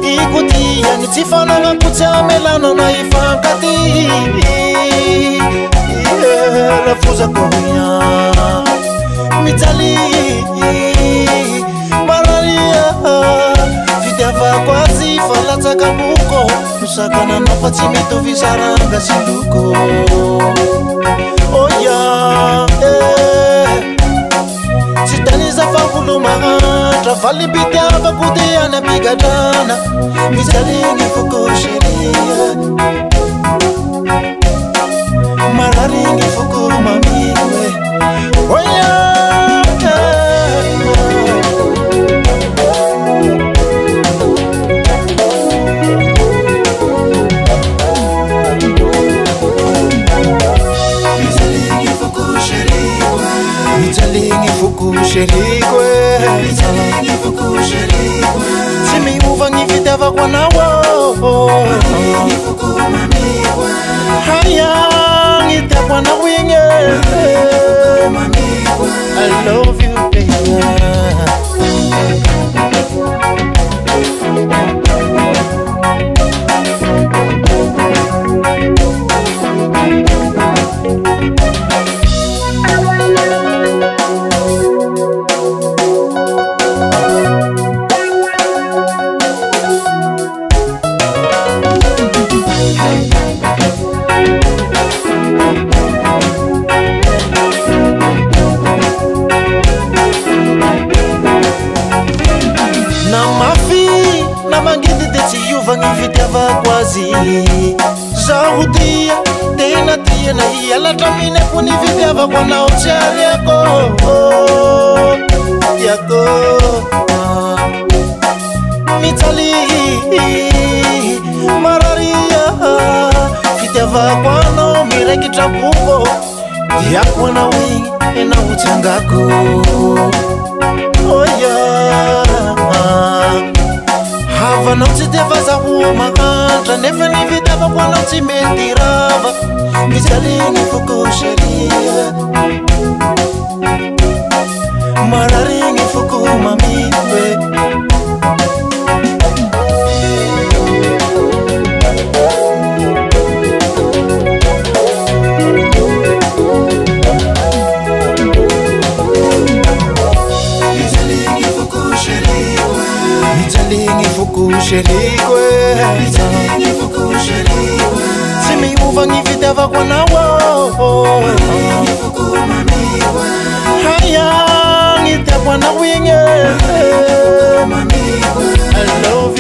ikutia ni tifana ngakutia melano na ifakati lafuza kunya mitali malaria vidava kwa zifa lataka buko usakana na patimito visaranga sinduko oh yeah Sitaniza fanguluma Trafali bidava kudia na bigadana Misalingi fuku sheria Mararingi fuku mamiwe Oh yeah Simi uvangi vidava kwa nawo Haya ngitapwa na winge I love you baby Zahudia tena tena yala tamine kuni vidava kwa na ochari yako mitali mararia vidava kwa no mireki trapuko yako na wingi ena uchangako oh yeah Hava nauti deva za uma Tra nefa ni vidava kwa nauti mentirava Misalingi fuku sheria Mararingi fuku mamiwe Simi uvangi vidava kwa nawo Haya ngitapwa na winge I love